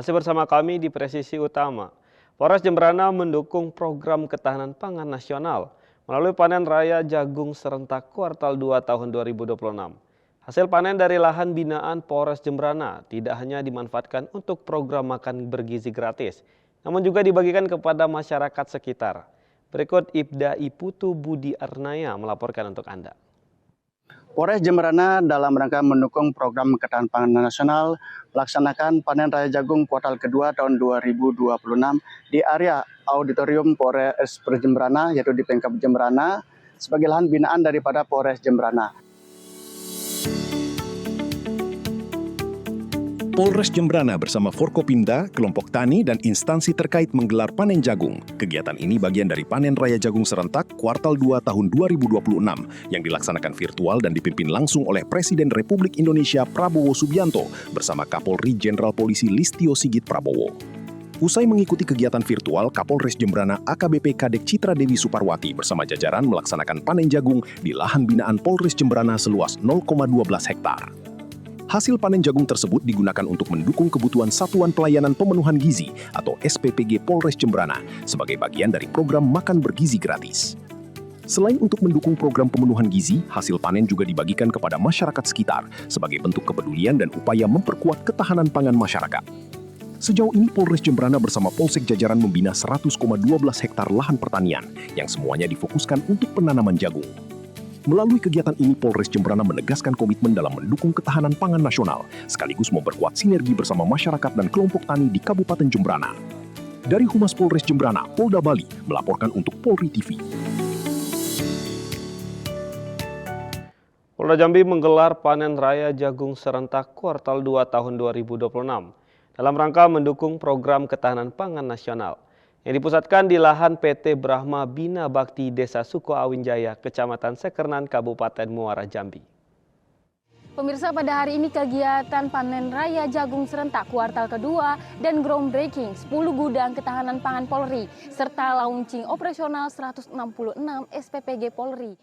Masih bersama kami di Presisi Utama. Polres Jemberana mendukung program ketahanan pangan nasional melalui panen raya jagung serentak kuartal 2 tahun 2026. Hasil panen dari lahan binaan Polres Jemberana tidak hanya dimanfaatkan untuk program makan bergizi gratis, namun juga dibagikan kepada masyarakat sekitar. Berikut Ibda Iputu Budi Arnaya melaporkan untuk Anda. Polres Jemberana dalam rangka mendukung program ketahanan pangan nasional melaksanakan panen raya jagung kuartal kedua tahun 2026 di area auditorium Polres Jemberana, yaitu di Pemkab Jemberana, sebagai lahan binaan daripada Polres Jemberana. Polres Jemberana bersama Forkopimda, kelompok tani, dan instansi terkait menggelar panen jagung. Kegiatan ini bagian dari panen raya jagung serentak kuartal 2 tahun 2026 yang dilaksanakan virtual dan dipimpin langsung oleh Presiden Republik Indonesia Prabowo Subianto bersama Kapolri Jenderal Polisi Listio Sigit Prabowo. Usai mengikuti kegiatan virtual, Kapolres Jemberana AKBP Kadek Citra Dewi Suparwati bersama jajaran melaksanakan panen jagung di lahan binaan Polres Jemberana seluas 0,12 hektar. Hasil panen jagung tersebut digunakan untuk mendukung kebutuhan Satuan Pelayanan Pemenuhan Gizi atau SPPG Polres Jemberana sebagai bagian dari program makan bergizi gratis. Selain untuk mendukung program pemenuhan gizi, hasil panen juga dibagikan kepada masyarakat sekitar sebagai bentuk kepedulian dan upaya memperkuat ketahanan pangan masyarakat. Sejauh ini Polres Jemberana bersama Polsek Jajaran membina 100,12 hektar lahan pertanian yang semuanya difokuskan untuk penanaman jagung. Melalui kegiatan ini, Polres Jemberana menegaskan komitmen dalam mendukung ketahanan pangan nasional, sekaligus memperkuat sinergi bersama masyarakat dan kelompok tani di Kabupaten Jemberana. Dari Humas Polres Jemberana, Polda Bali, melaporkan untuk Polri TV. Polda Jambi menggelar panen raya jagung serentak kuartal 2 tahun 2026 dalam rangka mendukung program ketahanan pangan nasional yang dipusatkan di lahan PT Brahma Bina Bakti Desa Sukoawinjaya, Kecamatan Sekernan, Kabupaten Muara Jambi. Pemirsa, pada hari ini kegiatan panen raya jagung serentak kuartal kedua dan groundbreaking 10 gudang ketahanan pangan Polri serta launching operasional 166 SPPG Polri.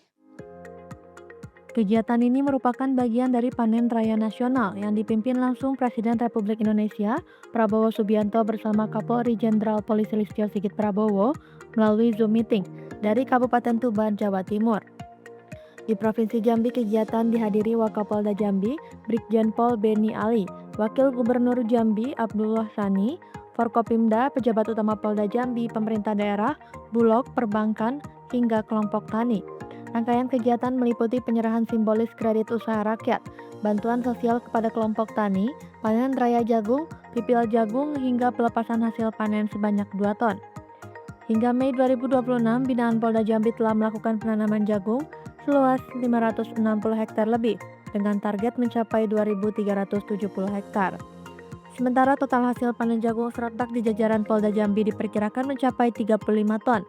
Kegiatan ini merupakan bagian dari panen raya nasional yang dipimpin langsung Presiden Republik Indonesia Prabowo Subianto bersama Kapolri Jenderal Polisi Listio Sigit Prabowo melalui Zoom meeting dari Kabupaten Tuban, Jawa Timur. Di Provinsi Jambi, kegiatan dihadiri Wakapolda Jambi, Brigjen Pol Beni Ali, Wakil Gubernur Jambi Abdullah Sani, Forkopimda, pejabat utama Polda Jambi, pemerintah daerah, Bulog, perbankan, hingga kelompok tani. Rangkaian kegiatan meliputi penyerahan simbolis kredit usaha rakyat, bantuan sosial kepada kelompok tani, panen raya jagung, pipil jagung, hingga pelepasan hasil panen sebanyak 2 ton. Hingga Mei 2026, binaan Polda Jambi telah melakukan penanaman jagung seluas 560 hektar lebih, dengan target mencapai 2.370 hektar. Sementara total hasil panen jagung serentak di jajaran Polda Jambi diperkirakan mencapai 35 ton,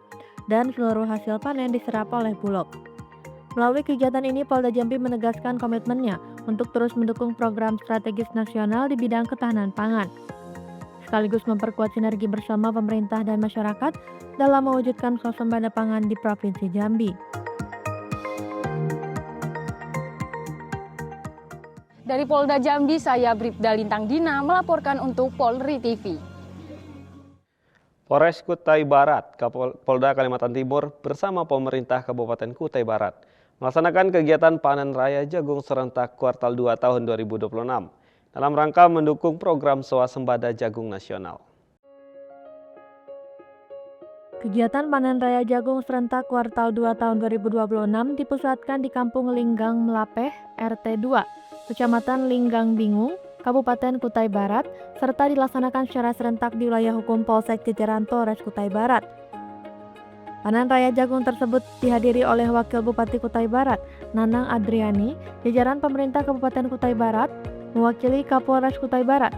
dan seluruh hasil panen diserap oleh Bulog. Melalui kegiatan ini, Polda Jambi menegaskan komitmennya untuk terus mendukung program strategis nasional di bidang ketahanan pangan, sekaligus memperkuat sinergi bersama pemerintah dan masyarakat dalam mewujudkan swasembada pangan di Provinsi Jambi. Dari Polda Jambi, saya Bribda Lintang Dina melaporkan untuk Polri TV. Polres Kutai Barat, Polda Kalimantan Timur bersama pemerintah Kabupaten Kutai Barat melaksanakan kegiatan panen raya jagung serentak kuartal 2 tahun 2026 dalam rangka mendukung program swasembada jagung nasional. Kegiatan panen raya jagung serentak kuartal 2 tahun 2026 dipusatkan di Kampung Linggang Melapeh, RT 2, Kecamatan Linggang Bingung, Kabupaten Kutai Barat, serta dilaksanakan secara serentak di wilayah hukum Polsek Jajaran Polres Kutai Barat. Panen raya jagung tersebut dihadiri oleh Wakil Bupati Kutai Barat, Nanang Adriani, jajaran pemerintah Kabupaten Kutai Barat, mewakili Kapolres Kutai Barat.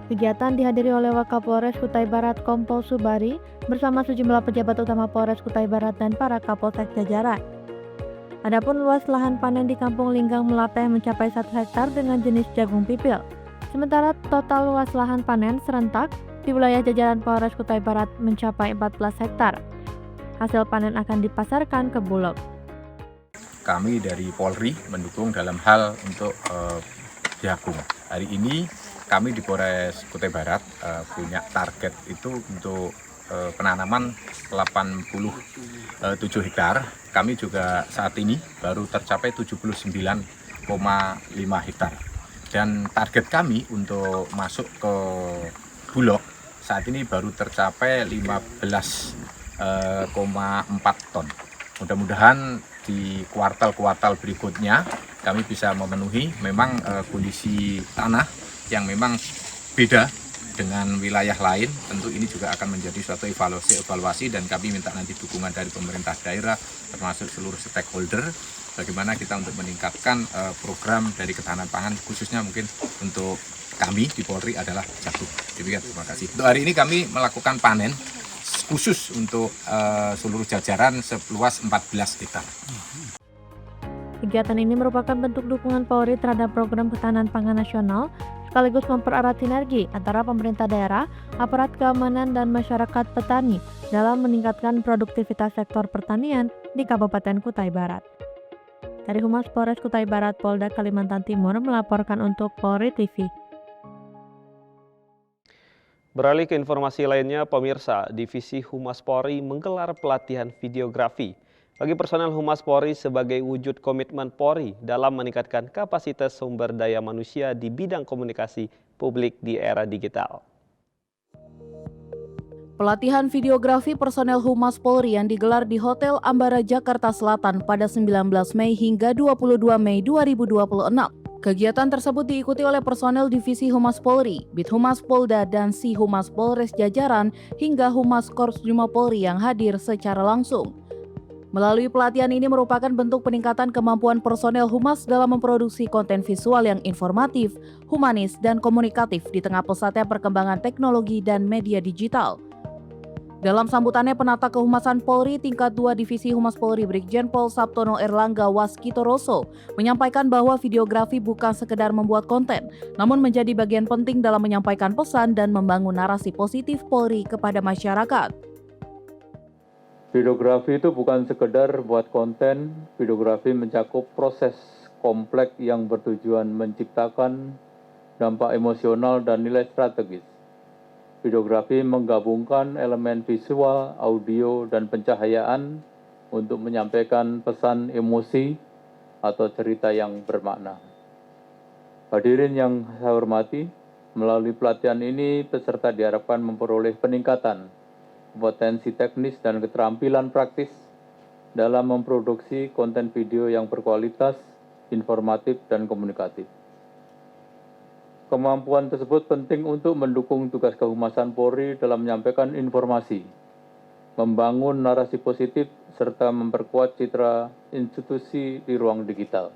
Kegiatan dihadiri oleh Wakapolres Kutai Barat Kompol Subari bersama sejumlah pejabat utama Polres Kutai Barat dan para Kapolsek jajaran. Adapun luas lahan panen di Kampung Linggang Melapeh mencapai 1 hektar dengan jenis jagung pipil. Sementara total luas lahan panen serentak di wilayah jajaran Polres Kutai Barat mencapai 14 hektar. Hasil panen akan dipasarkan ke Bulog. Kami dari Polri mendukung dalam hal untuk jagung. Hari ini kami di Polres Kutai Barat punya target itu untuk penanaman 87 hektar. Kami juga saat ini baru tercapai 79,5 hektar. Dan target kami untuk masuk ke Bulog saat ini baru tercapai 15,4 ton. Mudah-mudahan di kuartal-kuartal berikutnya kami bisa memenuhi. Memang kondisi tanah yang memang beda dengan wilayah lain, tentu ini juga akan menjadi suatu evaluasi dan kami minta nanti dukungan dari pemerintah daerah termasuk seluruh stakeholder bagaimana kita untuk meningkatkan program dari ketahanan pangan khususnya mungkin untuk kami di Polri adalah jagung. Demikian, terima kasih. Untuk hari ini kami melakukan panen khusus untuk seluruh jajaran seluas 14 hektar. Kegiatan ini merupakan bentuk dukungan Polri terhadap program ketahanan pangan nasional, sekaligus mempererat sinergi antara pemerintah daerah, aparat keamanan, dan masyarakat petani dalam meningkatkan produktivitas sektor pertanian di Kabupaten Kutai Barat. Dari Humas Polres Kutai Barat, Polda Kalimantan Timur melaporkan untuk Polri TV. Beralih ke informasi lainnya, pemirsa, Divisi Humas Polri menggelar pelatihan videografi bagi personel Humas Polri sebagai wujud komitmen Polri dalam meningkatkan kapasitas sumber daya manusia di bidang komunikasi publik di era digital. Pelatihan videografi personel Humas Polri yang digelar di Hotel Ambara Jakarta Selatan pada 19 Mei hingga 22 Mei 2026. Kegiatan tersebut diikuti oleh personel Divisi Humas Polri, Bid Humas Polda, dan Si Humas Polres jajaran hingga Humas Korps Brimob Polri yang hadir secara langsung. Melalui pelatihan ini merupakan bentuk peningkatan kemampuan personel Humas dalam memproduksi konten visual yang informatif, humanis, dan komunikatif di tengah pesatnya perkembangan teknologi dan media digital. Dalam sambutannya, Penata Kehumasan Polri tingkat 2 Divisi Humas Polri Brigjen Pol Sabtono Erlangga Waskitoroso menyampaikan bahwa videografi bukan sekedar membuat konten, namun menjadi bagian penting dalam menyampaikan pesan dan membangun narasi positif Polri kepada masyarakat. Videografi itu bukan sekedar buat konten, videografi mencakup proses kompleks yang bertujuan menciptakan dampak emosional dan nilai strategis. Videografi menggabungkan elemen visual, audio, dan pencahayaan untuk menyampaikan pesan emosi atau cerita yang bermakna. Hadirin yang saya hormati, melalui pelatihan ini peserta diharapkan memperoleh peningkatan kompetensi teknis dan keterampilan praktis dalam memproduksi konten video yang berkualitas, informatif, dan komunikatif. Kemampuan tersebut penting untuk mendukung tugas kehumasan Polri dalam menyampaikan informasi, membangun narasi positif, serta memperkuat citra institusi di ruang digital.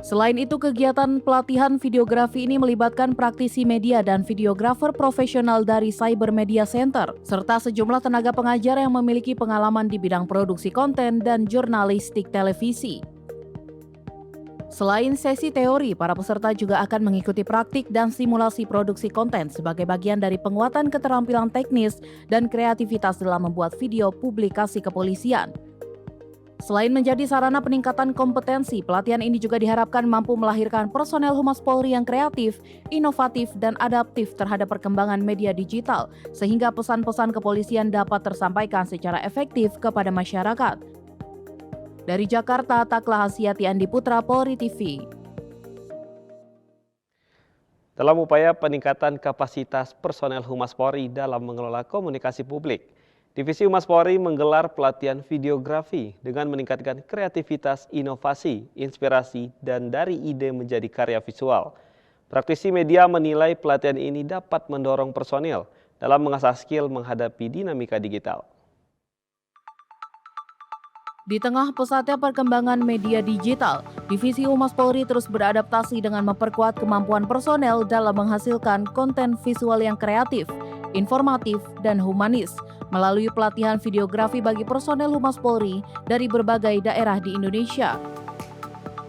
Selain itu, kegiatan pelatihan videografi ini melibatkan praktisi media dan videografer profesional dari Cyber Media Center, serta sejumlah tenaga pengajar yang memiliki pengalaman di bidang produksi konten dan jurnalistik televisi. Selain sesi teori, para peserta juga akan mengikuti praktik dan simulasi produksi konten sebagai bagian dari penguatan keterampilan teknis dan kreativitas dalam membuat video publikasi kepolisian. Selain menjadi sarana peningkatan kompetensi, pelatihan ini juga diharapkan mampu melahirkan personel Humas Polri yang kreatif, inovatif, dan adaptif terhadap perkembangan media digital, sehingga pesan-pesan kepolisian dapat tersampaikan secara efektif kepada masyarakat. Dari Jakarta, Takla Hasyati Andi Putra, Polri TV. Dalam upaya peningkatan kapasitas personel Humas Polri dalam mengelola komunikasi publik, Divisi Humas Polri menggelar pelatihan videografi dengan meningkatkan kreativitas, inovasi, inspirasi, dan dari ide menjadi karya visual. Praktisi media menilai pelatihan ini dapat mendorong personil dalam mengasah skill menghadapi dinamika digital. Di tengah pesatnya perkembangan media digital, Divisi Humas Polri terus beradaptasi dengan memperkuat kemampuan personel dalam menghasilkan konten visual yang kreatif, informatif, dan humanis melalui pelatihan videografi bagi personel Humas Polri dari berbagai daerah di Indonesia.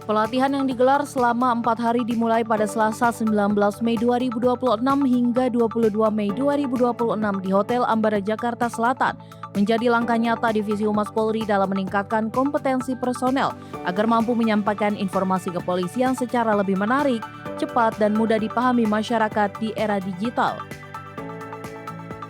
Pelatihan yang digelar selama 4 hari dimulai pada Selasa 19 Mei 2026 hingga 22 Mei 2026 di Hotel Ambara Jakarta Selatan menjadi langkah nyata Divisi Humas Polri dalam meningkatkan kompetensi personel agar mampu menyampaikan informasi kepolisian secara lebih menarik, cepat dan mudah dipahami masyarakat di era digital.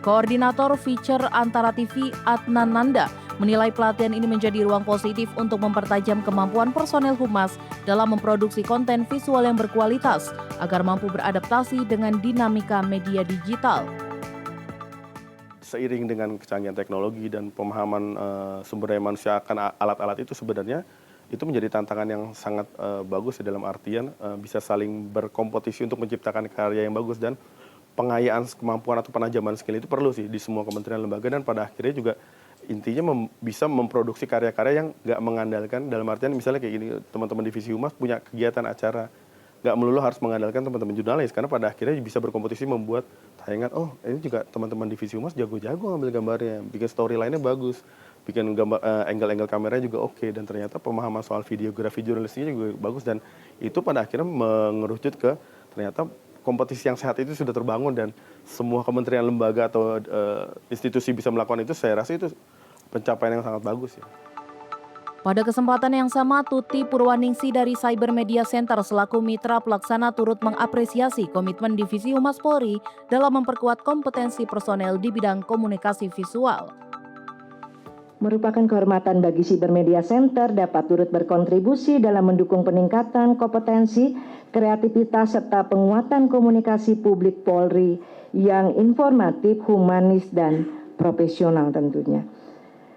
Koordinator Feature Antara TV Adnan Nanda menilai pelatihan ini menjadi ruang positif untuk mempertajam kemampuan personel humas dalam memproduksi konten visual yang berkualitas agar mampu beradaptasi dengan dinamika media digital. Seiring dengan kecanggihan teknologi dan pemahaman sumber daya manusia akan alat-alat itu sebenarnya itu menjadi tantangan yang sangat bagus dalam artian bisa saling berkompetisi untuk menciptakan karya yang bagus, dan pengayaan kemampuan atau penajaman skill itu perlu sih di semua kementerian lembaga, dan pada akhirnya juga intinya bisa memproduksi karya-karya yang nggak mengandalkan, dalam artian misalnya kayak gini, teman-teman divisi humas punya kegiatan acara, nggak melulu harus mengandalkan teman-teman jurnalis, karena pada akhirnya bisa berkompetisi membuat tayangan, oh ini juga teman-teman divisi humas jago-jago ngambil gambarnya, bikin storyline-nya bagus, bikin gambar angle-angle kameranya juga oke, dan ternyata pemahaman soal videografi jurnalistiknya juga bagus, dan itu pada akhirnya mengerucut ke ternyata kompetisi yang sehat itu sudah terbangun, dan semua kementerian lembaga atau institusi bisa melakukan itu. Saya rasa itu pencapaian yang sangat bagus ya. Pada kesempatan yang sama, Tuti Purwaningsi dari Cyber Media Center selaku mitra pelaksana turut mengapresiasi komitmen Divisi Humas Polri dalam memperkuat kompetensi personel di bidang komunikasi visual. Merupakan kehormatan bagi Cyber Media Center dapat turut berkontribusi dalam mendukung peningkatan kompetensi, kreativitas, serta penguatan komunikasi publik Polri yang informatif, humanis, dan profesional tentunya.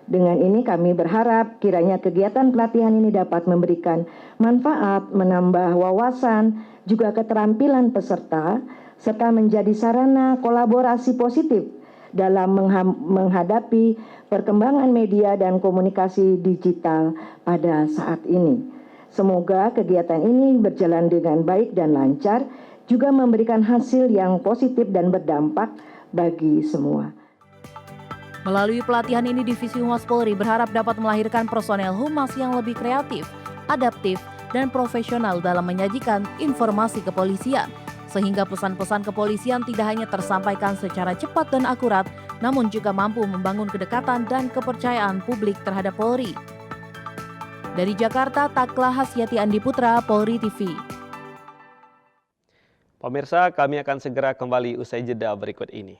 Dengan ini kami berharap kiranya kegiatan pelatihan ini dapat memberikan manfaat, menambah wawasan, juga keterampilan peserta, serta menjadi sarana kolaborasi positif dalam menghadapi perkembangan media dan komunikasi digital pada saat ini. Semoga kegiatan ini berjalan dengan baik dan lancar, juga memberikan hasil yang positif dan berdampak bagi semua. Melalui pelatihan ini, Divisi Humas Polri berharap dapat melahirkan personel humas yang lebih kreatif, adaptif, dan profesional dalam menyajikan informasi kepolisian, sehingga pesan-pesan kepolisian tidak hanya tersampaikan secara cepat dan akurat, namun juga mampu membangun kedekatan dan kepercayaan publik terhadap Polri. Dari Jakarta, Takla Hasyati Andi Putra, Polri TV. Pemirsa, kami akan segera kembali usai jeda berikut ini.